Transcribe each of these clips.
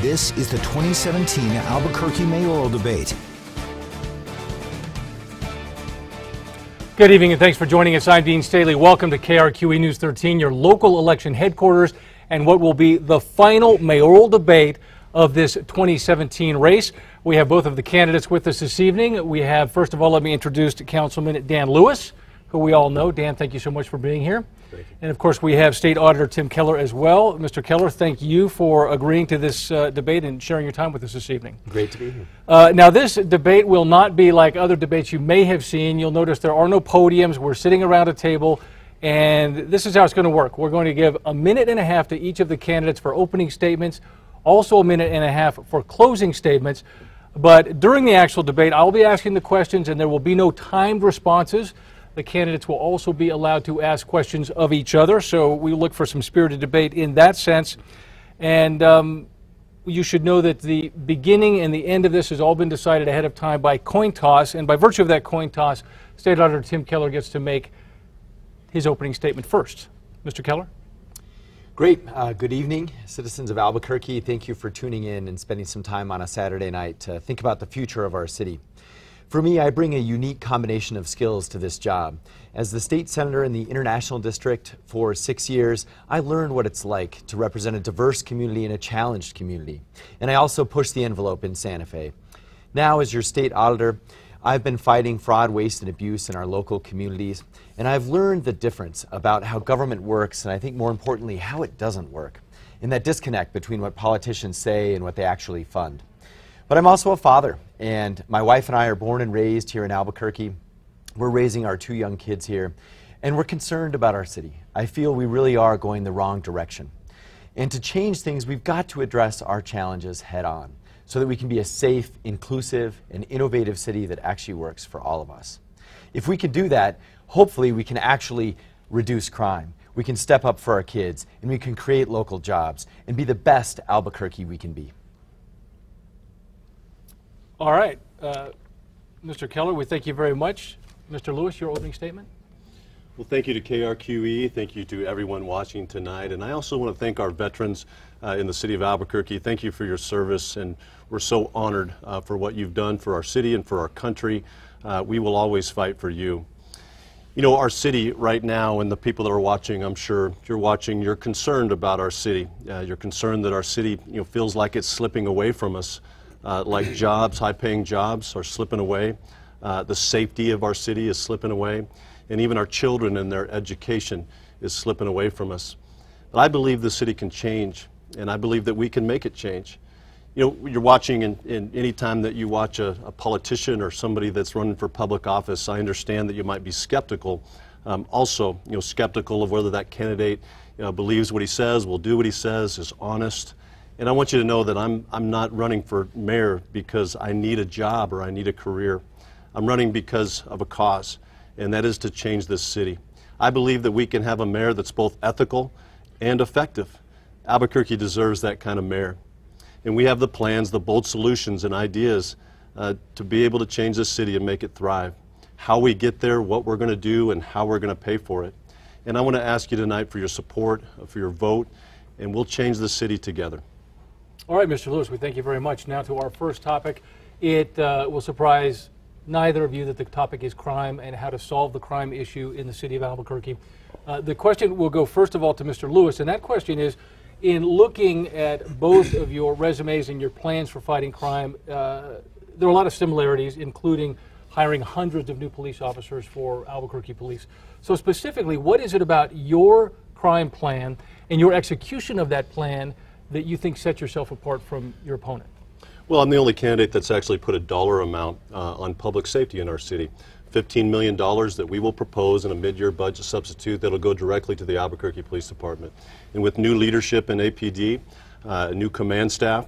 This is the 2017 Albuquerque mayoral debate. Good evening and thanks for joining us. I'm Dean Staley. Welcome to KRQE News 13, your local election headquarters, and what will be the final mayoral debate of this 2017 race. We have both of the candidates with us this evening. We have, first of all, let me introduce Councilman Dan Lewis, who we all know. Dan, thank you so much for being here. Thank you. And of course, we have State Auditor Tim Keller as well. Mr. Keller, thank you for agreeing to this debate and sharing your time with us this evening. Great to be here. Now, this debate will not be like other debates you may have seen. You'll notice there are no podiums. We're sitting around a table, and this is how it's going to work. We're going to give a minute and a half to each of the candidates for opening statements, also a minute and a half for closing statements. But during the actual debate, I'll be asking the questions, and there will be no timed responses. The candidates will also be allowed to ask questions of each other, so we look for some spirited debate in that sense. And you should know that the beginning and the end of this has all been decided ahead of time by coin toss, and by virtue of that coin toss, State Auditor Tim Keller gets to make his opening statement first. Mr. Keller? Great. Good evening, citizens of Albuquerque. Thank you for tuning in and spending some time on a Saturday night to think about the future of our city. For me, I bring a unique combination of skills to this job. As the state senator in the International District for 6 years, I learned what it's like to represent a diverse community and a challenged community. And I also pushed the envelope in Santa Fe. Now, as your state auditor, I've been fighting fraud, waste, and abuse in our local communities, and I've learned the difference about how government works, and I think more importantly, how it doesn't work, and that disconnect between what politicians say and what they actually fund. But I'm also a father, and my wife and I are born and raised here in Albuquerque. We're raising our 2 young kids here, and we're concerned about our city. I feel we really are going the wrong direction. And to change things, we've got to address our challenges head on, so that we can be a safe, inclusive, and innovative city that actually works for all of us. If we can do that, hopefully we can actually reduce crime. We can step up for our kids, and we can create local jobs, and be the best Albuquerque we can be. All right. Mr. Keller, we thank you very much. Mr. Lewis, your opening statement? Well, thank you to KRQE. Thank you to everyone watching tonight. And I also want to thank our veterans in the city of Albuquerque. Thank you for your service, and we're so honored for what you've done for our city and for our country. We will always fight for you. You know, our city right now, and the people that are watching, I'm sure you're watching, you're concerned about our city. You're concerned that our city, feels like it's slipping away from us. Like jobs, high-paying jobs are slipping away. The safety of our city is slipping away. And even our children and their education is slipping away from us. But I believe the city can change, and I believe that we can make it change. You're watching, in any time that you watch a politician or somebody that's running for public office, I understand that you might be skeptical. Also, skeptical of whether that candidate believes what he says, will do what he says, is honest. And I want you to know that I'm not running for mayor because I need a job or I need a career. I'm running because of a cause, and that is to change this city. I believe that we can have a mayor that's both ethical and effective. Albuquerque deserves that kind of mayor. And we have the plans, the bold solutions and ideas to be able to change this city and make it thrive. How we get there, what we're going to do, and how we're going to pay for it. And I want to ask you tonight for your support, for your vote, and we'll change the city together. All right, Mr. Lewis, we thank you very much. Now to our first topic. It will surprise neither of you that the topic is crime and how to solve the crime issue in the city of Albuquerque. The question will go first of all to Mr. Lewis, and that question is, in looking at both of your resumes and your plans for fighting crime, there are a lot of similarities, including hiring hundreds of new police officers for Albuquerque Police. So specifically, what is it about your crime plan and your execution of that plan that you think sets yourself apart from your opponent? Well, I'm the only candidate that's actually put a dollar amount on public safety in our city. $15 million that we will propose in a mid-year budget substitute that'll go directly to the Albuquerque Police Department. And with new leadership in APD, new command staff,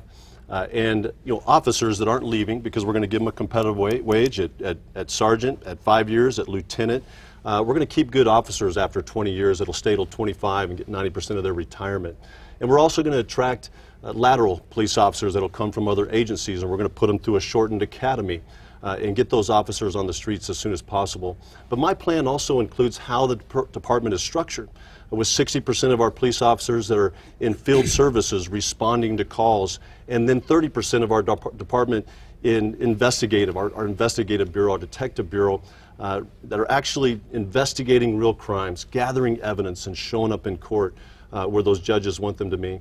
and officers that aren't leaving, because we're going to give them a competitive wage at sergeant, at 5 years, at lieutenant. We're going to keep good officers after 20 years. It'll stay till 25 and get 90% of their retirement. And we're also going to attract lateral police officers that will come from other agencies, and we're going to put them through a shortened academy and get those officers on the streets as soon as possible. But my plan also includes how the department is structured. with 60% of our police officers that are in field services responding to calls, and then 30% of our department in investigative, our investigative bureau, our detective bureau, that are actually investigating real crimes, gathering evidence, and showing up in court where those judges want them to be.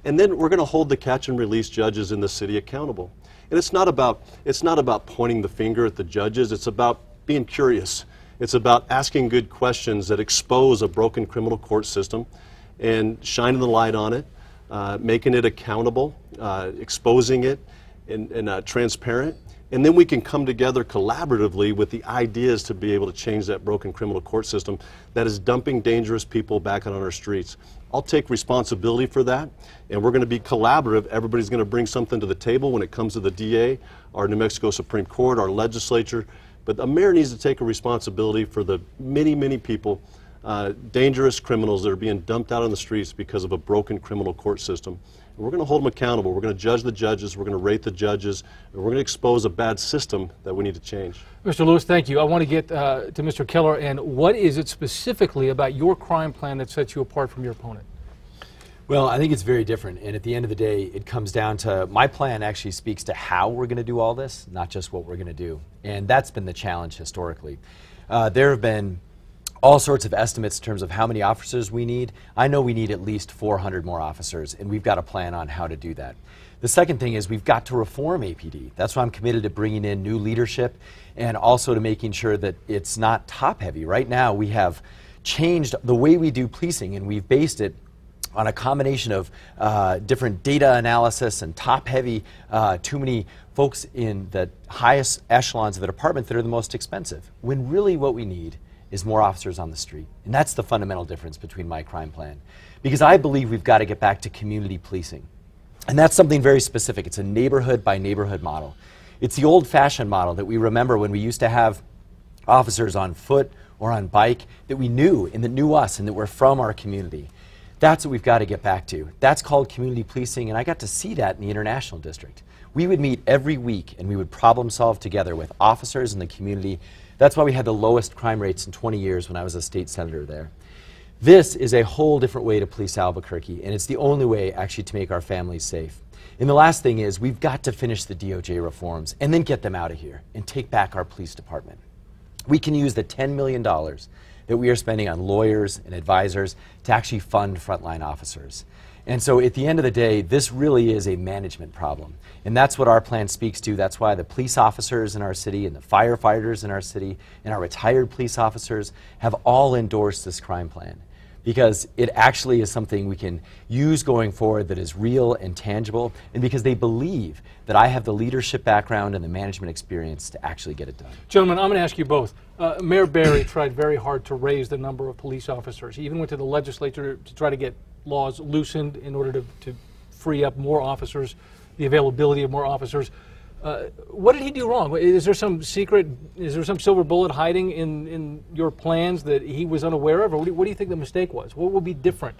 And then we're going to hold the catch and release judges in the city accountable. And it's not about pointing the finger at the judges. It's about being curious. It's about asking good questions that expose a broken criminal court system and shining the light on it, making it accountable, exposing it, and transparent. And then we can come together collaboratively with the ideas to be able to change that broken criminal court system that is dumping dangerous people back on our streets. I'll take responsibility for that, and we're going to be collaborative. Everybody's going to bring something to the table when it comes to the DA, our New Mexico Supreme Court, our legislature. But the mayor needs to take a responsibility for the many, many people, dangerous criminals that are being dumped out on the streets because of a broken criminal court system. And we're going to hold them accountable. We're going to judge the judges. We're going to rate the judges. And we're going to expose a bad system that we need to change. Mr. Lewis, thank you. I want to get to Mr. Keller. And what is it specifically about your crime plan that sets you apart from your opponent? Well, I think it's very different, and at the end of the day, it comes down to my plan actually speaks to how we're going to do all this, not just what we're going to do. And that's been the challenge historically. There have been all sorts of estimates in terms of how many officers we need. I know we need at least 400 more officers, and we've got a plan on how to do that. The second thing is we've got to reform APD. That's why I'm committed to bringing in new leadership and also to making sure that it's not top-heavy. Right now, we have changed the way we do policing, and we've based it on a combination of different data analysis and top-heavy, too many folks in the highest echelons of the department that are the most expensive, when really what we need is more officers on the street. And that's the fundamental difference between my crime plan. Because I believe we've got to get back to community policing. And that's something very specific. It's a neighborhood by neighborhood model. It's the old-fashioned model that we remember when we used to have officers on foot or on bike that we knew and that knew us and that were from our community. That's what we've got to get back to. That's called community policing, and I got to see that in the International District. We would meet every week and we would problem solve together with officers in the community. That's why we had the lowest crime rates in 20 years when I was a state senator there. This is a whole different way to police Albuquerque, and it's the only way actually to make our families safe. And the last thing is we've got to finish the DOJ reforms and then get them out of here and take back our police department. We can use the $10 million that we are spending on lawyers and advisors to actually fund frontline officers. And so at the end of the day, this really is a management problem. And that's what our plan speaks to. That's why the police officers in our city and the firefighters in our city and our retired police officers have all endorsed this crime plan. Because it actually is something we can use going forward that is real and tangible, and because they believe that I have the leadership background and the management experience to actually get it done. Gentlemen, I'm going to ask you both. Mayor Barry tried very hard to raise the number of police officers. He even went to the legislature to try to get laws loosened in order to free up more officers, the availability of more officers. What did he do wrong? Is there some secret, is there some silver bullet hiding in your plans that he was unaware of? Or what do you think the mistake was? What will be different?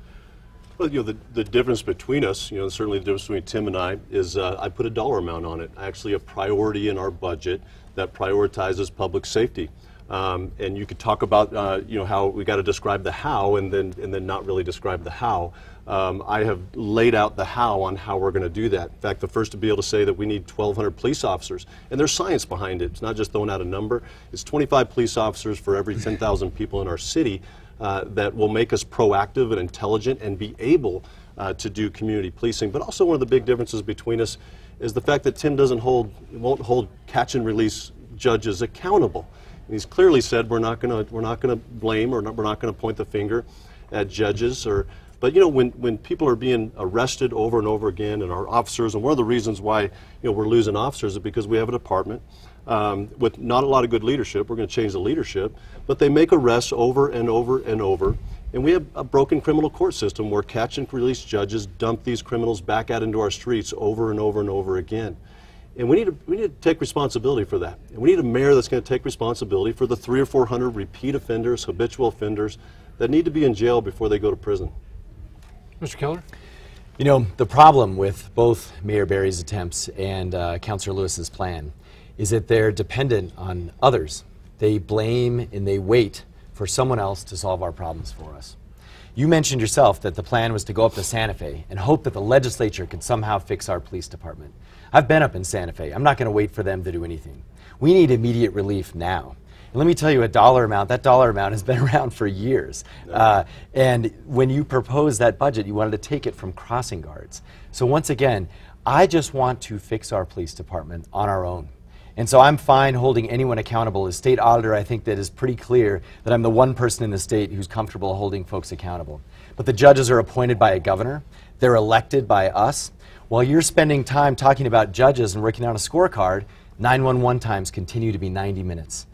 Well, you know, the difference between us, you know, certainly the difference between Tim and I is I put a dollar amount on it. Actually a priority in our budget that prioritizes public safety. And you could talk about, you know, how we got to describe the how and then not really describe the how. I have laid out the how on how we're going to do that. In fact, the first to be able to say that we need 1,200 police officers, and there's science behind it. It's not just throwing out a number. It's 25 police officers for every 10,000 people in our city that will make us proactive and intelligent and be able to do community policing. But also one of the big differences between us is the fact that Tim won't hold catch and release judges accountable. And he's clearly said we're not going to blame or we're not going to point the finger at judges but you know, when people are being arrested over and over again, and our officers, and one of the reasons why, you know, we're losing officers is because we have a department with not a lot of good leadership. We're going to change the leadership, but they make arrests over and over and over, and we have a broken criminal court system where catch and release judges dump these criminals back out into our streets over and over and over again. And we need to take responsibility for that. And we need a mayor that's going to take responsibility for the 300 or 400 repeat offenders, habitual offenders that need to be in jail before they go to prison. Mr. Keller? You know, the problem with both Mayor Barry's attempts and Councilor Lewis's plan is that they're dependent on others. They blame and they wait for someone else to solve our problems for us. You mentioned yourself that the plan was to go up to Santa Fe and hope that the legislature could somehow fix our police department. I've been up in Santa Fe. I'm not going to wait for them to do anything. We need immediate relief now. And let me tell you a dollar amount. That dollar amount has been around for years. And when you proposed that budget, you wanted to take it from crossing guards. So once again, I just want to fix our police department on our own. And so I'm fine holding anyone accountable. As state auditor, I think that is pretty clear that I'm the one person in the state who's comfortable holding folks accountable. But the judges are appointed by a governor. They're elected by us. While you're spending time talking about judges and working on a scorecard, 911 times continue to be 90 minutes.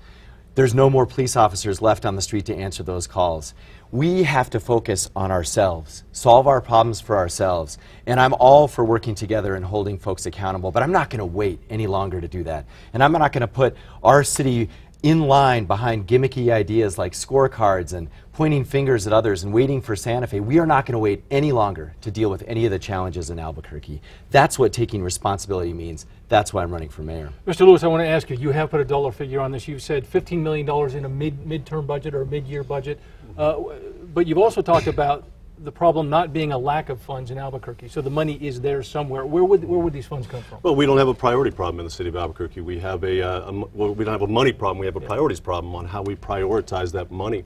There's no more police officers left on the street to answer those calls. We have to focus on ourselves, solve our problems for ourselves, and I'm all for working together and holding folks accountable, but I'm not going to wait any longer to do that. And I'm not going to put our city in line behind gimmicky ideas like scorecards and pointing fingers at others and waiting for Santa Fe. We are not going to wait any longer to deal with any of the challenges in Albuquerque. That's what taking responsibility means. That's why I'm running for mayor. Mr. Lewis, I want to ask you, you have put a dollar figure on this. You've said $15 million in a midterm budget or a mid-year budget, but you've also talked about the problem not being a lack of funds in Albuquerque. So the money is there somewhere. Where would these funds come from? Well, we don't have a priority problem in the city of Albuquerque. We have well, we don't have a money problem. We have a priorities problem on how we prioritize that money.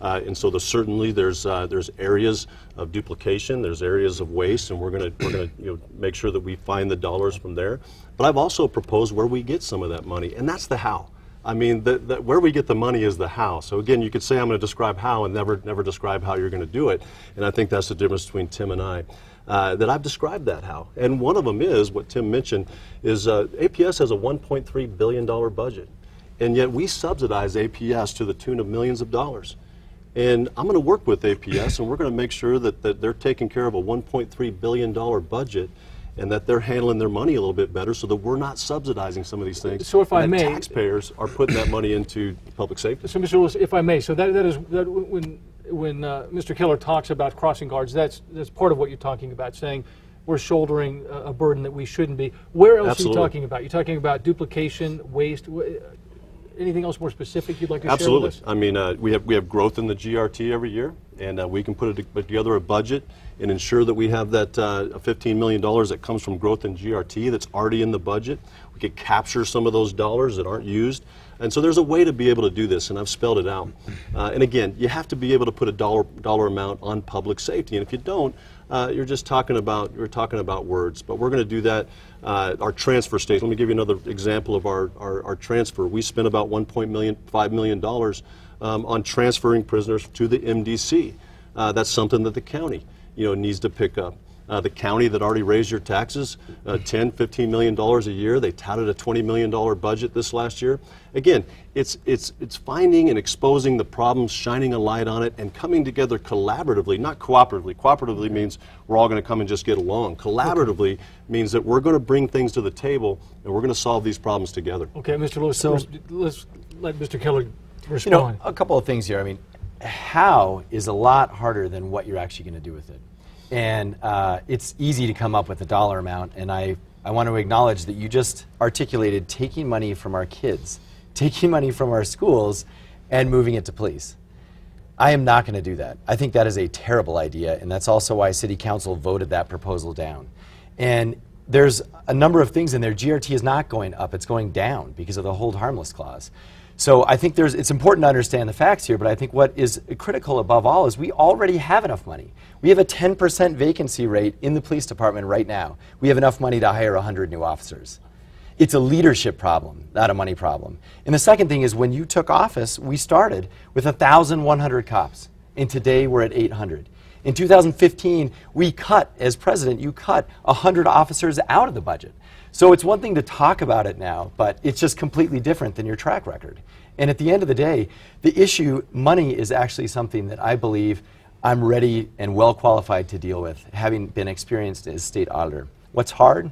And so there's areas of duplication, there's areas of waste, and we're going to make sure that we find the dollars from there. But I've also proposed where we get some of that money, and that's the how. I mean, where we get the money is the how. So again, you could say I'm going to describe how and never describe how you're going to do it. And I think that's the difference between Tim and I. That I've described that how. And one of them is, what Tim mentioned, is APS has a $1.3 billion budget. And yet we subsidize APS to the tune of millions of dollars. And I'm going to work with APS, and we're going to make sure that they're taking care of a $1.3 billion budget, and that they're handling their money a little bit better so that we're not subsidizing some of these things. So if I may, taxpayers are putting that money into public safety. So Mr. Lewis, if I may, so that when Mr. Keller talks about crossing guards, that's part of what you're talking about, saying we're shouldering a burden that we shouldn't be. Where else Absolutely. are you talking about? You're talking about duplication, waste. Anything else more specific you'd like to share with us? Absolutely. I mean, we have growth in the GRT every year, and we can put together a budget and ensure that we have that $15 million that comes from growth in GRT that's already in the budget. We could capture some of those dollars that aren't used. And so there's a way to be able to do this, and I've spelled it out. And again, you have to be able to put a dollar amount on public safety, and if you don't, you're just talking about words. But we're going to do that. Our transfer station. Let me give you another example of our transfer. We spent about $1.5 million on transferring prisoners to the MDC. That's something that the county needs to pick up. The county that already raised your taxes $10, $15 million a year. They touted a $20 million budget this last year. Again, it's finding and exposing the problems, shining a light on it, and coming together collaboratively, not cooperatively. Cooperatively means we're all going to come and just get along. Collaboratively means that we're going to bring things to the table, and we're going to solve these problems together. Okay, Mr. Lewis, so let's let Mr. Keller respond. A couple of things here. I mean, how is a lot harder than what you're actually going to do with it. And it's easy to come up with a dollar amount, and I want to acknowledge that you just articulated taking money from our kids, taking money from our schools, and moving it to police. I am not going to do that. I think that is a terrible idea, and that's also why City Council voted that proposal down. And there's a number of things in there. GRT is not going up, it's going down because of the hold harmless clause. So I think it's important to understand the facts here, but I think what is critical above all is we already have enough money. We have a 10% vacancy rate in the police department right now. We have enough money to hire 100 new officers. It's a leadership problem, not a money problem. And the second thing is when you took office, we started with 1,100 cops, and today we're at 800. In 2015, we cut, as president, you cut 100 officers out of the budget. So it's one thing to talk about it now, but it's just completely different than your track record. And at the end of the day, the issue, money, is actually something that I believe I'm ready and well qualified to deal with, having been experienced as state auditor. What's hard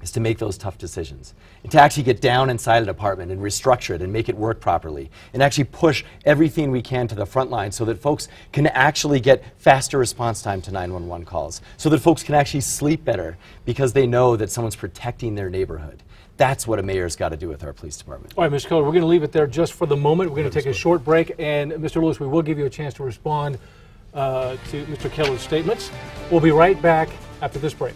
is to make those tough decisions and to actually get down inside a department and restructure it and make it work properly and actually push everything we can to the front line so that folks can actually get faster response time to 911 calls, so that folks can actually sleep better because they know that someone's protecting their neighborhood. That's what a mayor's got to do with our police department. All right, Mr. Keller, we're going to leave it there just for the moment. We're going to take a short break, and Mr. Lewis, we will give you a chance to respond. to Mr. Keller's statements. We'll be right back after this break.